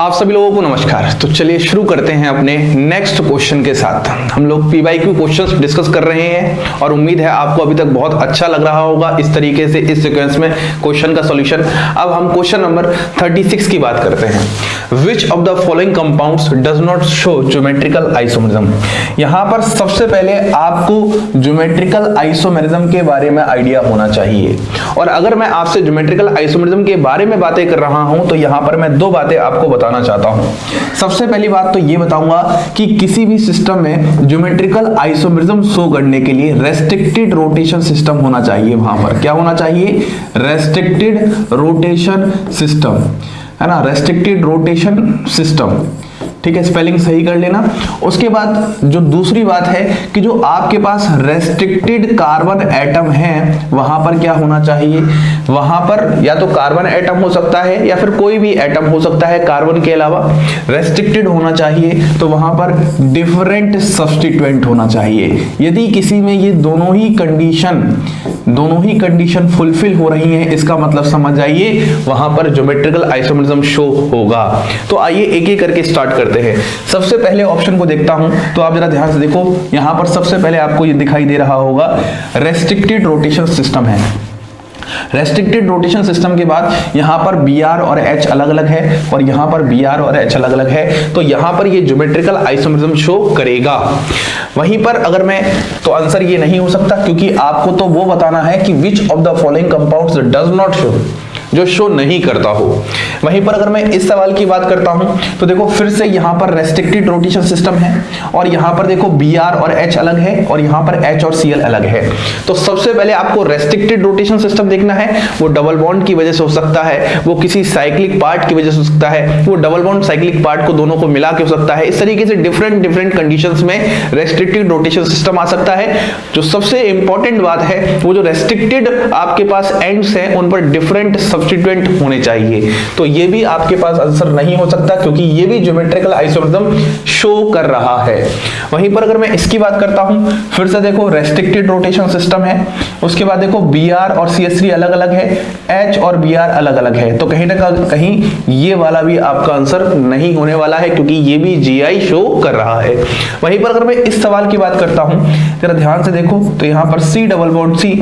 आप सभी लोगों को नमस्कार। तो चलिए शुरू करते हैं अपने नेक्स्ट क्वेश्चन के साथ। हम लोग पीवाईक्यू क्वेश्चंस डिस्कस कर रहे हैं और उम्मीद है आपको अभी तक बहुत अच्छा लग रहा होगा इस तरीके से इस सीक्वेंस में क्वेश्चन का सॉल्यूशन। अब हम क्वेश्चन नंबर 36 की बात करते हैं। Which of the following compounds does not show geometrical isomerism. यहां पर सबसे पहले आपको ज्योमेट्रिकल आइसोमेरिज्म के बारे में आइडिया होना चाहिए, और अगर मैं आपसे ज्योमेट्रिकल आइसोमेरिज्म के बारे में बातें कर रहा हूं तो यहां पर मैं दो बातें आपको बताना चाहता हूं। सबसे पहली बात तो ये बताऊंगा कि किसी भी सिस्टम में ज्योमेट्रिकल आइसोमेरिज्म शो करने के लिए रेस्ट्रिक्टेड रोटेशन सिस्टम होना चाहिए। वहां पर क्या होना चाहिए? रेस्ट्रिक्टेड रोटेशन सिस्टम, है ना, रेस्ट्रिक्टेड रोटेशन सिस्टम। ठीक है, स्पेलिंग सही कर लेना। उसके बाद जो दूसरी बात है कि जो आपके पास रेस्ट्रिक्टेड कार्बन एटम है वहां पर क्या होना चाहिए? वहां पर या तो कार्बन एटम हो सकता है या फिर कोई भी एटम हो सकता है कार्बन के अलावा, रेस्ट्रिक्टेड होना चाहिए। तो वहां पर डिफरेंट सब्स्टिट्यूएंट होना चाहिए। यदि किसी में ये दोनों ही कंडीशन फुलफिल हो रही हैं, इसका मतलब समझ जाइए वहां पर ज्योमेट्रिकल आइसोमेरिज्म शो होगा। तो आइए एक एक करके स्टार्ट करते हैं। सबसे पहले ऑप्शन को देखता हूं तो आप जरा ध्यान से देखो, यहां पर सबसे पहले आपको ये दिखाई दे रहा होगा रेस्ट्रिक्टेड रोटेशन सिस्टम है। रेस्ट्रिक्टेड रोटेशन सिस्टम के बाद यहां पर Br और H अलग अलग है और यहां पर Br और H अलग अलग है, तो यहां पर ये ज्योमेट्रिकल आइसोमेरिज्म शो करेगा। वहीं पर अगर मैं तो आंसर ये नहीं हो सकता, क्योंकि आपको तो वो बताना है कि which of the following compounds does not show, जो शो नहीं करता हो। वहीं पर अगर मैं इस सवाल की बात करता हूं तो देखो फिर से यहां पर रेस्ट्रिक्टेड रोटेशन सिस्टम है और यहां पर देखो Br और H अलग है और यहां पर H और Cl अलग है। तो सबसे पहले आपको रेस्ट्रिक्टेड रोटेशन सिस्टम देखना है। वो डबल बॉन्ड की वजह से हो सकता है, वो किसी साइक्लिक पार्ट की वजह से हो सकता है, वो डबल बॉन्ड साइक्लिक पार्ट को दोनों को मिला के हो सकता है। इस तरीके से डिफरेंट कंडीशंस में रेस्ट्रिक्टेड रोटेशन सिस्टम आ सकता है। जो सबसे इंपॉर्टेंट बात है वो जो रेस्ट्रिक्टेड आपके पास एंड्स हैं उन पर डिफरेंट सब्स्टिट्यूएंट होने चाहिए। तो ये भी आपके पास आंसर नहीं हो सकता, क्योंकि ये भी ज्योमेट्रिकल आइसोमेरिज्म शो कर रहा है। वहीं पर अगर मैं इसकी बात करता हूं, फिर से देखो रेस्ट्रिक्टेड रोटेशन सिस्टम है, उसके बाद देखो Br और CH3 अलग अलग है, H और Br अलग अलग है। तो कहीं ना कहीं ये वाला भी आपका आंसर नहीं होने वाला है, क्योंकि ये भी Gi शो कर रहा है। वहीं पर अगर मैं इस सवाल की बात करता हूं, जरा ध्यान से देखो, तो यहां पर C डबल बॉन्ड C,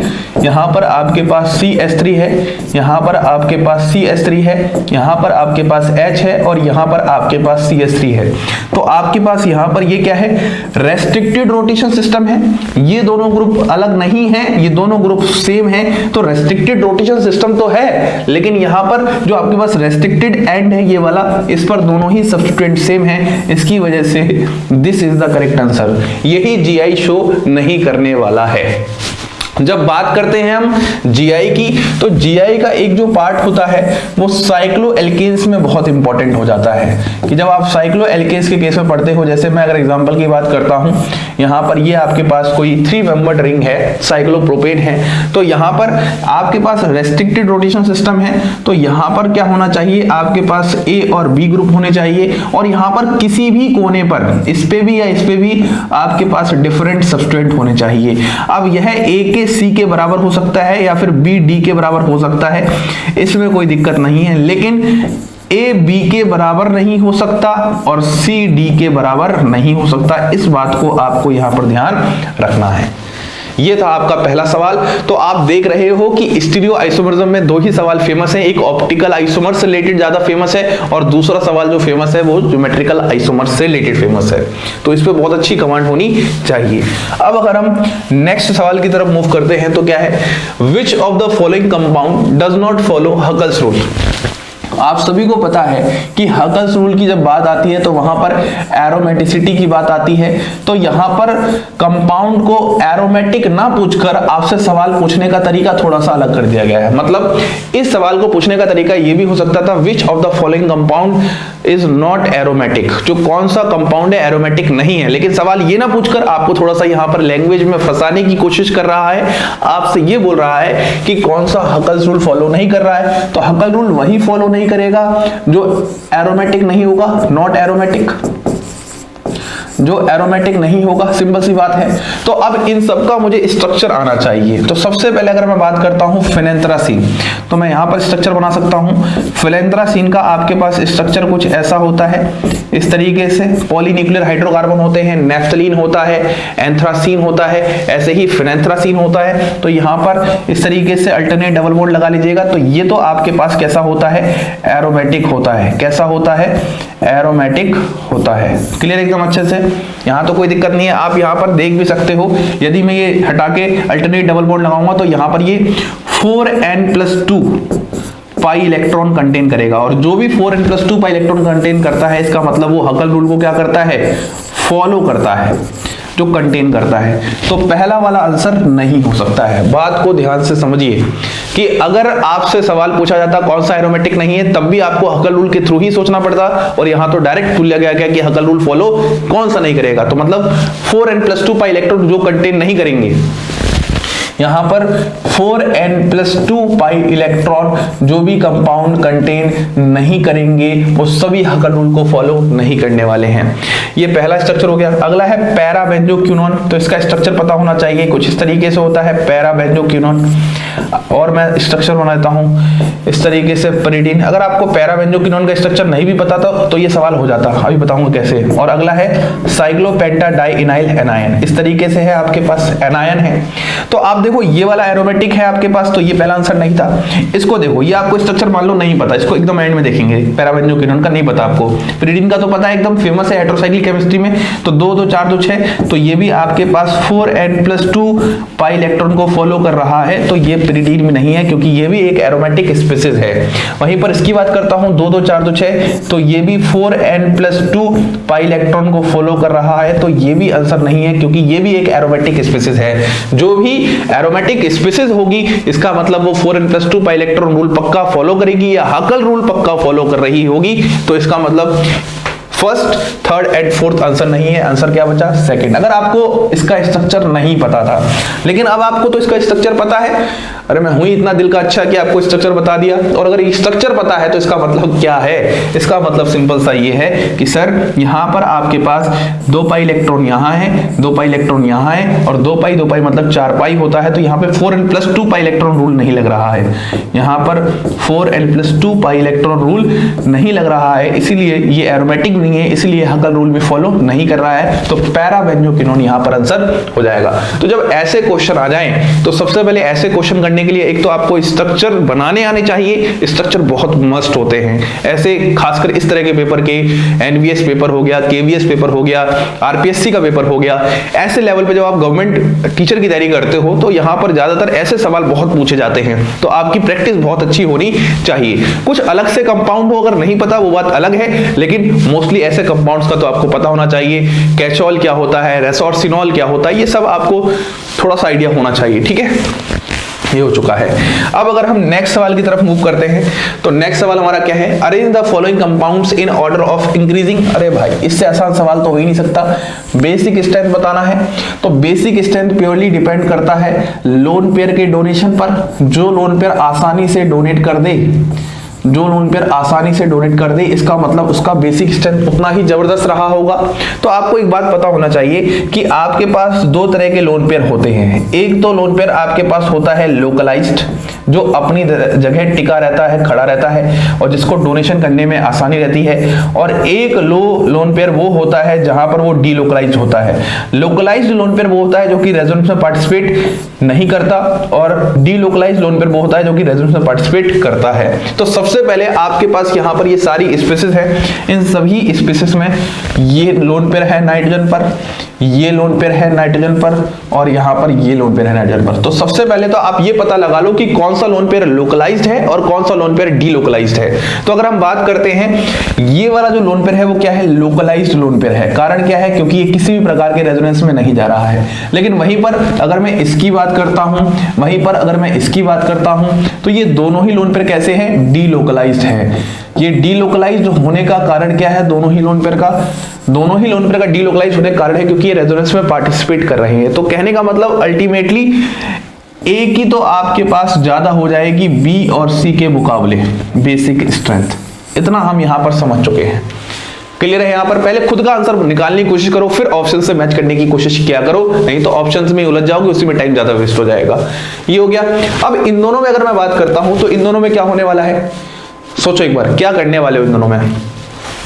यहां पर आपके पास CH3 है, यहां पर आपके पास CH3 है, यहां पर आपके पास H है और यहां पर आपके पास CH3 है। तो आपके पास यहां पर ये क्या है? रेस्ट्रिक्टेड रोटेशन सिस्टम है। ये दोनों ग्रुप अलग नहीं है, ये दोनों ग्रुप सेम है। तो रेस्ट्रिक्टेड रोटेशन सिस्टम तो है, लेकिन यहां पर जो आपके पास रेस्ट्रिक्टेड एंड है ये वाला, इस पर दोनों ही सब्स्टिट्यूएंट सेम है। इसकी वजह से this is the correct answer. यही Gi शो नहीं करने वाला है। जब बात करते हैं हम Gi की, तो Gi का एक जो पार्ट होता है वो साइक्लोएल्केन्स में बहुत इंपॉर्टेंट हो जाता है। कि जब आप साइक्लोएल्केन्स के केस में पढ़ते हो, जैसे मैं अगर एग्जांपल की बात करता हूं, यहां पर ये आपके पास कोई 3 मेंबर्ड रिंग है, साइक्लोप्रोपेन है, तो यहां पर आपके पास रेस्ट्रिक्टेड रोटेशन सिस्टम है। तो यहां पर क्या होना चाहिए? आपके पास A और B ग्रुप होने चाहिए, और यहां पर किसी भी कोने पर, इस पे भी या इस पे भी, आपके पास डिफरेंट सब्स्टिट्यूएंट होने चाहिए। अब यह A के C के बराबर हो सकता है या फिर B D के बराबर हो सकता है, इसमें कोई दिक्कत नहीं है, लेकिन A B के बराबर नहीं हो सकता और C D के बराबर नहीं हो सकता। इस बात को आपको यहां पर ध्यान रखना है। ये था आपका पहला सवाल। तो आप देख रहे हो कि स्टीरियो आइसोमेरिज्म में दो ही सवाल फेमस हैं, एक ऑप्टिकल आइसोमर से रिलेटेड ज्यादा फेमस है और दूसरा सवाल जो फेमस है वो ज्योमेट्रिकल आइसोमर से रिलेटेड फेमस है। तो इस पे बहुत अच्छी कमांड होनी चाहिए। अब अगर हम नेक्स्ट सवाल की तरफ मूव करते हैं तो क्या है? Which of the following compound does not follow Huckel's rule. आप सभी को पता है कि हकल्स रूल की जब बात आती है तो वहां पर एरोमेटिसिटी की बात आती है। तो यहां पर कंपाउंड को एरोमेटिक ना पूछकर आपसे सवाल पूछने का तरीका थोड़ा सा अलग कर दिया गया है। मतलब इस सवाल को पूछने का तरीका ये भी हो सकता था, which of the following compound is not aromatic, जो कौन सा कंपाउंड है एरोमेटिक नहीं है। लेकिन सवाल ये ना पूछकर आपको थोड़ा सा यहां पर लैंग्वेज में फंसाने की कोशिश कर रहा है। आपसे ये बोल रहा है कि कौन सा हकल्स रूल फॉलो नहीं कर रहा है, तो हकल रूल वही फॉलो नहीं करेगा जो एरोमेटिक नहीं होगा, नॉट एरोमेटिक। जो एरोमेटिक नहीं होगा, सिंपल सी बात है। तो अब इन सब का मुझे स्ट्रक्चर आना चाहिए। तो सबसे पहले अगर मैं बात करता हूं फेनेंथ्रासीन, तो मैं यहां पर स्ट्रक्चर बना सकता हूं। फेनेंथ्रासीन का आपके पास स्ट्रक्चर कुछ ऐसा होता है, इस तरीके से पॉलीन्यूक्लियर हाइड्रोकार्बन होते हैं, नेफ्थलीन होता है, एंथ्रासीन होता है, ऐसे ही फेनेंथ्रासीन होता है। तो यहां पर इस तरीके से अल्टरनेट डबल बॉन्ड लगा लीजिएगा। तो ये तो आपके पास कैसा होता है, एरोमेटिक होता है। कैसा होता है, एरोमेटिक होता है। क्लियर एकदम अच्छे से, यहां तो कोई दिक्कत नहीं है। आप यहां पर देख भी सकते हो, यदि मैं ये हटा के अल्टरनेट डबल बॉन्ड लगाऊंगा तो यहां पर ये 4n+2 पाई इलेक्ट्रॉन कंटेन करेगा, और जो भी 4n+2 पाई इलेक्ट्रॉन कंटेन करता है, इसका मतलब वो हकल रूल को क्या करता है, फॉलो करता है, जो कंटेन करता है। तो पहला वाला आंसर नहीं हो सकता है। बात को ध्यान से समझिए कि अगर आपसे सवाल पूछा जाता कौन सा एरोमेटिक नहीं है, तब भी आपको हकल रूल के थ्रू ही सोचना पड़ता, और यहां तो डायरेक्ट पूछ लिया गया कि हकल रूल फॉलो कौन सा नहीं करेगा। तो मतलब 4n+2 पाई इलेक्ट्रॉन जो कंटेन नहीं करेंगे, यहां पर 4n+2 पाई इलेक्ट्रॉन जो भी कंपाउंड कंटेन नहीं करेंगे, वो सभी हकल रूल को फॉलो नहीं करने वाले हैं। ये पहला स्ट्रक्चर हो गया। अगला है पैराबेंजोक्विनोन। तो इसका स्ट्रक्चर पता होना चाहिए, कुछ इस तरीके से होता है पैराबेंजोक्विनोन। और मैं स्ट्रक्चर बनाता हूं इस तरीके से पेरिडीन। अगर आपको पैराबेंजोक्विनोन का स्ट्रक्चर नहीं भी पता था तो ये सवाल हो जाता, अभी बताऊंगा कैसे। और अगला है साइक्लोपेंटाडाइइनाइल एनायन। इस तरीके से है, आपके पास एनायन है। तो आप देखो ये वाला एरोमेटिक है आपके पास, तो ये पहला आंसर नहीं था। इसको देखो, ये आपको स्ट्रक्चर मान लो नहीं पता, इसको एकदम एंड में देखेंगे। पैराबेंजोक्विनोन का नहीं पता आपको, पेरिडीन का तो पता है, एकदम फेमस है हेटेरोसाइक्लिक केमिस्ट्री में। तो 2 2 4 2 6, तो ये भी आपके पास 4n+2 पाई इलेक्ट्रॉन को फॉलो कर रहा है। तो ये पेरिडीन में नहीं है, क्योंकि ये भी एक एरोमेटिक स्पीशीज है। वहीं पर इसकी बात करता हूं 2 2 4 2 6, तो ये भी 4n+2 पाई इलेक्ट्रॉन को फॉलो कर रहा है। तो ये भी आंसर नहीं है, क्योंकि ये भी एक एरोमेटिक स्पीशीज है। जो भी एरोमेटिक स्पीशीज होगी, इसका मतलब वो 4n+2 पाई इलेक्ट्रॉन रूल पक्का फॉलो करेगी, या हकल रूल पक्का फॉलो कर रही होगी। तो इसका मतलब first, third and fourth answer नहीं है। आंसर क्या बचा, सेकंड। अगर आपको इसका स्ट्रक्चर नहीं पता था, लेकिन अब आपको तो इसका स्ट्रक्चर पता है। अरे मैं हूं ही इतना दिल का अच्छा कि आपको स्ट्रक्चर बता दिया। और अगर स्ट्रक्चर पता है तो इसका मतलब क्या है, इसका मतलब सिंपल सा ये है कि सर यहां पर आपके पास 2 पाई इलेक्ट्रॉन यहां है, 2 पाई इलेक्ट्रॉन यहां है, और 2 पाई मतलब 4 पाई होता है। तो यहां पे 4n+2 पाई इलेक्ट्रॉन रूल नहीं लग रहा है, यहां पर 4n+2 पाई इलेक्ट्रॉन रूल नहीं लग रहा है, इसीलिए ये एरोमेटिक नहीं है, इसलिए हकल रूल भी फॉलो नहीं कर रहा है। तो पैराबेंजोक्विनोन यहां पर आंसर हो जाएगा। तो जब ऐसे क्वेश्चन आ जाएं, तो सबसे पहले ऐसे क्वेश्चन करने के लिए एक तो आपको स्ट्रक्चर बनाने आने चाहिए। स्ट्रक्चर बहुत मस्ट होते हैं ऐसे, खासकर इस तरह के पेपर के, एनवीएस पेपर हो गया, केवीएस पेपर हो गया, आरपीएससी का पेपर हो गया। ऐसे लेवल पे जब आप गवर्नमेंट टीचर की तैयारी करते हो, तो यहां पर ज्यादातर ऐसे सवाल बहुत पूछे जाते हैं। तो आपकी प्रैक्टिस बहुत अच्छी होनी चाहिए। कुछ अलग से कंपाउंड हो, अगर नहीं पता वो बात अलग है, लेकिन मोस्टली ऐसे कंपाउंड्स का तो आपको पता होना चाहिए। कैचोल क्या होता है, रेसोर्सिनॉल क्या होता है, ये सब आपको थोड़ा सा आइडिया होना चाहिए। ठीक है, ये हो चुका है। अब अगर हम नेक्स्ट सवाल की तरफ मूव करते हैं, तो नेक्स्ट सवाल हमारा क्या है, arrange the following compounds in order of increasing. अरे भाई, इससे आसान सवाल तो हो ही नहीं सकता। बेसिक स्ट्रेंथ बताना है, तो बेसिक स्ट्रेंथ प्योरली डिपेंड करता है लोन पेयर के डोनेशन पर। जो लोन पेयर आसानी से डोनेट कर दे, जो लोन पेयर आसानी से डोनेट कर दे, इसका मतलब उसका बेसिक स्ट्रेंथ उतना ही जबरदस्त रहा होगा। तो आपको एक बात पता होना चाहिए कि आपके पास 2 तरह के लोन पेयर होते हैं। एक तो लोन पेयर आपके पास होता है लोकलाइज्ड, जो अपनी जगह टिका रहता है, खड़ा रहता है, और जिसको डोनेशन करने में आसानी रहती है। और एक लोन पेयर वो होता है जहां पर वो डीलोकलाइज्ड होता है। लोकलाइज्ड लोन पेयर वो होता है जो कि रेजोनेंस में पार्टिसिपेट नहीं करता, और डीलोकलाइज्ड लोन पेयर वो होता है जो कि रेजोनेंस में पार्टिसिपेट करता है। तो सबसे पहले आपके पास यहां पर ये सारी स्पीशीज है, इन सभी स्पीशीज में ये लोन पेयर है नाइट्रोजन पर, ये लोन पेयर है नाइट्रोजन पर, और यहां पर ये लोन पेयर है नाइट्रोजन पर। तो सबसे पहले तो आप ये पता लगा लो कि कौन सा लोन पेयर लोकलाइज्ड है और कौन सा लोन पेयर डीलोकलाइज्ड है। तो अगर हम बात करते हैं, ये वाला जो लोन पेयर है वो क्या है, लोकलाइज्ड लोन पेयर है। कारण क्या है, क्योंकि ये किसी भी प्रकार के रेजोनेंस में नहीं जा रहा है। लेकिन वहीं पर अगर मैं इसकी बात करता हूं, वहीं पर अगर मैं इसकी बात करता हूं, तो ये दोनों ही लोन पेयर कैसे हैं, डीलोकलाइज्ड है। ये डीलोकलाइज्ड होने का कारण क्या है, दोनों ही लोन पेयर का डीलोकलाइज्ड होने का कारण है क्योंकि ये रेजोनेंस में पार्टिसिपेट कर रहे हैं। तो कहने का मतलब अल्टीमेटली ए की तो आपके पास ज्यादा हो जाएगी बी और सी के मुकाबले बेसिक स्ट्रेंथ। इतना हम यहां पर समझ चुके हैं। क्लियर है? यहाँ पर पहले खुद का आंसर निकालने की कोशिश करो, फिर ऑप्शन से मैच करने की कोशिश किया करो, नहीं तो ऑप्शंस में उलझ जाओगे, उसी में टाइम ज्यादा वेस्ट हो जाएगा। ये हो गया। अब इन दोनों में अगर मैं बात करता हूं तो इन दोनों में क्या होने वाला है, सोचो एक बार, क्या करने वाले हो इन दोनों में।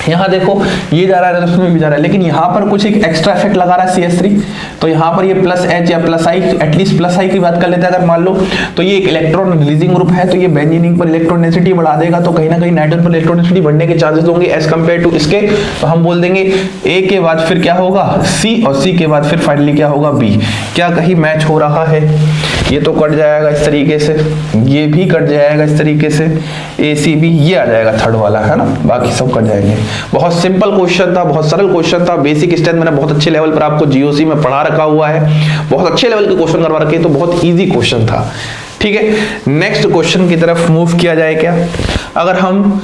यहाँ देखो ये जा रहा है, इसमें भी जा रहा है, लेकिन यहाँ पर कुछ एक एक्स्ट्रा इफेक्ट लगा रहा है CH3, तो यहाँ पर ये प्लस H या plus I, at least plus I की बात कर लेते हैं अगर मान लो, तो ये एक इलेक्ट्रॉन रिलीजिंग ग्रुप है, तो ये बेंजीन पर इलेक्ट्रॉन डेंसिटी बढ़ा देगा, तो कहीं ना कहीं नाइट्रोजन पर इलेक्ट्रॉन डेंसिटी बढ़ने के चांसेस होंगे एज कम्पेयर टू इसके। तो हम बोल देंगे A के बाद फिर क्या होगा C, और C के बाद फिर फाइनली क्या होगा B। क्या कहीं मैच हो रहा है? ये तो कट जाएगा इस तरीके से, ये भी कट जाएगा इस तरीके से, ACB ये आ जाएगा थर्ड वाला, है ना, बाकी सब कट जाएंगे। बहुत सिंपल क्वेश्चन था, बहुत सरल क्वेश्चन था, बेसिक स्ट्रेंथ मैंने बहुत अच्छे लेवल पर आपको GOC में पढ़ा रखा हुआ है, बहुत अच्छे लेवल के क्वेश्चन करवा रखे, तो बहुत इजी क्वेश्चन था। ठीक है, नेक्स्ट क्वेश्चन की तरफ मूव किया जाए क्या? अगर हम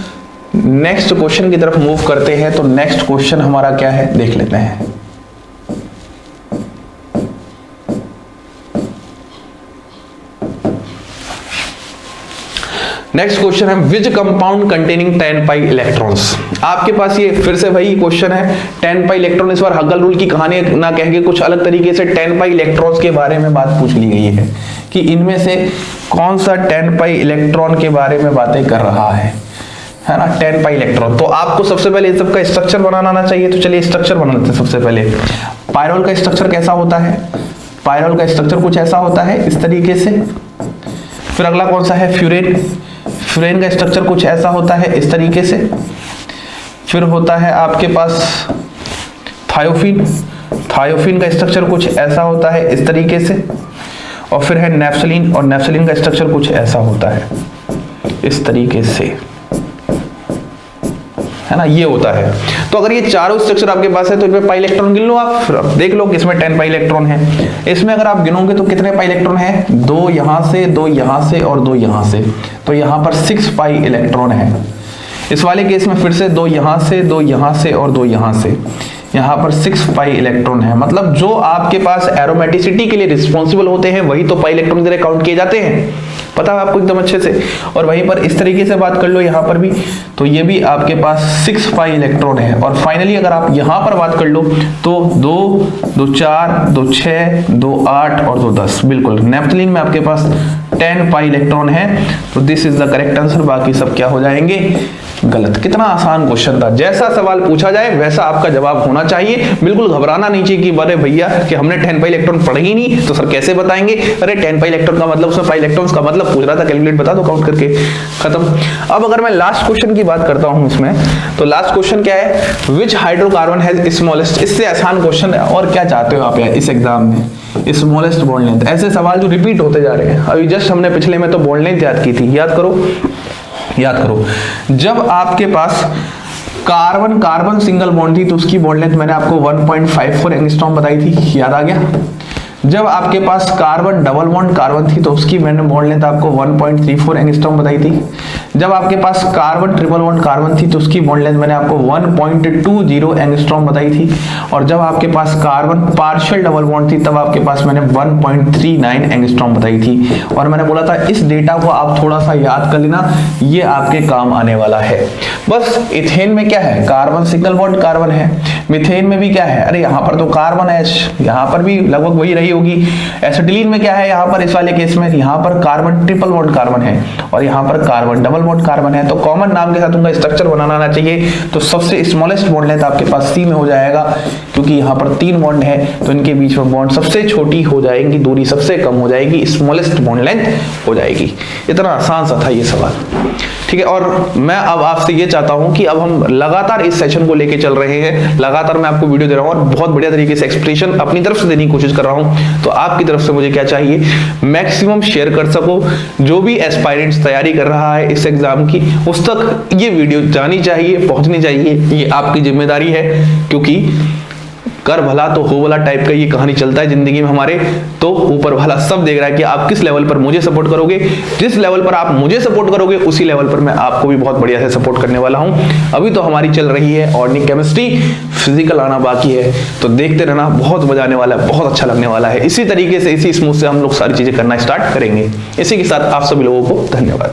नेक्स्ट क्वेश्चन की तरफ मूव करते हैं तो नेक्स्ट क्वेश्चन हमारा क्या है देख लेते हैं। नेक्स्ट क्वेश्चन है which compound containing 10 pi electrons. आपके पास ये फिर से वही क्वेश्चन है, 10 पाई इलेक्ट्रॉन। इस बार हगल रूल की कहानी ना कह के कुछ अलग तरीके से 10 पाई इलेक्ट्रॉन्स के बारे में बात पूछ ली गई है कि इनमें से कौन सा 10 पाई इलेक्ट्रॉन के बारे में बातें कर रहा है ना, 10 पाई इलेक्ट्रॉन। तो आपको सबसे पहले इस सबका स्ट्रक्चर बनाना आना चाहिए, तो चलिए स्ट्रक्चर बना लेते हैं। सबसे पहले पायरोल का स्ट्रक्चर कैसा होता है? पायरोल का स्ट्रक्चर कुछ ऐसा होता है इस तरीके से। फिर अगला कौन सा है? फ्यूरेन। फ्यूरेन का स्ट्रक्चर कुछ ऐसा होता है इस तरीके से। फिर होता है आपके पास थायोफिन। थायोफिन का स्ट्रक्चर कुछ ऐसा होता है इस तरीके से। और फिर है नेफ्थलीन, और नेफ्थलीन का स्ट्रक्चर कुछ ऐसा होता है इस तरीके से, है ना, ये होता है। तो अगर ये चारों स्ट्रक्चर आपके पास है तो इनमें पाई इलेक्ट्रॉन गिन लो आप, फिर देख लो कि इसमें 10 पाई इलेक्ट्रॉन है। इसमें अगर आप गिनोगे तो कितने पाई इलेक्ट्रॉन है? 2 यहां से, 2 यहां से और 2 यहां से, तो यहां पर 6 पाई इलेक्ट्रॉन है। इस वाले केस में फिर से 2 यहां से, 2 यहां से और 2 यहां से, यहाँ पर 6 पाई इलेक्ट्रॉन है। मतलब जो आपके पास एरोमेटिसिटी के लिए रिस्पॉन्सिबल होते हैं वही तो पाई इलेक्ट्रॉन की तरह काउंट किए जाते हैं, पता है आपको एकदम अच्छे से। और वहीं पर इस तरीके से बात कर लो यहाँ पर भी, तो ये भी आपके पास 6 पाई इलेक्ट्रॉन है। और फाइनली अगर आप यहाँ पर बात कर लो तो 2, 2 4, 2 6, 2 8 और 2 10, बिल्कुल नेफ्थलीन में आपके पास 10 पाई इलेक्ट्रॉन है। तो this is the correct answer, बाकी सब क्या हो जाएंगे? गलत। कितना आसान क्वेश्चन था, जैसा सवाल पूछा जाए वैसा आपका जवाब होना चाहिए। बिल्कुल घबराना नहीं चाहिए कि अरे भैया कि हमने 10 पाई इलेक्ट्रॉन पढ़े ही नहीं तो सर कैसे बताएंगे। अरे 10 पाई इलेक्ट्रॉन का मतलब, उसमें पाई इलेक्ट्रॉन्स का मतलब पूछ रहा था, कैलकुलेट बता दो काउंट करके, खत्म। अब अगर मैं लास्ट क्वेश्चन की बात करता हूं इसमें, तो लास्ट क्वेश्चन क्या है? विच हाइड्रोकार्बन हैज स्मॉलेस्ट। इससे आसान क्वेश्चन है और क्या चाहते हो आप यार इस एग्जाम में? Smallest bond length. ऐसे सवाल जो रिपीट होते जा रहे हैं। अभी जस्ट हमने पिछले में तो बॉन्ड लेंथ याद की थी, याद करो याद करो। जब आपके पास कार्बन कार्बन सिंगल बॉन्ड थी तो उसकी बॉन्ड लेंथ मैंने आपको 1.54 एंगस्ट्रॉम बताई थी, याद आ गया। जब आपके पास कार्बन डबल बॉन्ड कार्बन थी तो उसकी मैंने बॉन्ड लेंथ आपको 1.34 एंगस्ट्रॉम बताई थी। जब आपके पास कार्बन ट्रिपल बॉन्ड कार्बन थी तो उसकी बॉन्ड लेंथ मैंने आपको 1.20 एंगस्ट्रॉम बताई थी। और जब आपके पास कार्बन पार्शियल डबल बॉन्ड थी तब आपके पास मैंने 1.39 एंगस्ट्रॉम बताई थी। और मैंने बोला था इस डेटा को आप थोड़ा सा याद कर लेना, ये आपके काम आने वाला है। बस इथेन में क्या है? कार्बन सिंगल बॉन्ड कार्बन है। मिथेन में भी क्या है? अरे यहाँ पर तो कार्बन H, यहाँ पर भी लगभग वही रही होगी। एसिटिलीन में क्या है? यहाँ पर इस वाले केस में यहाँ पर कार्बन ट्रिपल बॉन्ड कार्बन है और यहाँ पर कार्बन डबल बॉन्ड कार्बन है। तो कॉमन नाम के साथ उनका स्ट्रक्चर बनाना आना चाहिए। तो सबसे स्मॉलेस्ट बॉन्ड लेंथ आपके पास C में हो जाएगा, क्योंकि यहाँ पर 3 बॉन्ड है तो इनके बीच में बॉन्ड सबसे छोटी हो जाएगी, दूरी सबसे कम हो जाएगी, स्मॉलेस्ट बॉन्ड लेंथ हो जाएगी। इतना आसान सा था ये सवाल, ठीक है। और मैं अब आपसे ये चाहता हूं कि अब हम लगातार इस सेशन को लेके चल रहे हैं, लगातार मैं आपको वीडियो दे रहा हूं और बहुत बढ़िया तरीके से एक्सप्लेनेशन अपनी तरफ से देने की कोशिश कर रहा हूं। तो आपकी तरफ से मुझे क्या चाहिए? मैक्सिमम शेयर कर सको। जो भी एस्पायरेंट्स तैयारी कर रहा है इस एग्जाम की, उस तक ये वीडियो जानी चाहिए, पहुंचनी चाहिए। ये आपकी जिम्मेदारी है, क्योंकि कर भला तो हो भला टाइप का ये कहानी चलता है जिंदगी में हमारे। तो ऊपर भला सब देख रहा है कि आप किस लेवल पर मुझे सपोर्ट करोगे। जिस लेवल पर आप मुझे सपोर्ट करोगे उसी लेवल पर मैं आपको भी बहुत बढ़िया से सपोर्ट करने वाला हूं। अभी तो हमारी चल रही है ऑर्गेनिक केमिस्ट्री, फिजिकल आना बाकी है, तो देखते रहना, बहुत मजा आने वाला है, बहुत अच्छा लगने वाला है। इसी तरीके से, इसी स्मूथ से हम लोग सारी चीजें करना स्टार्ट करेंगे। इसी के साथ आप सभी लोगों को धन्यवाद।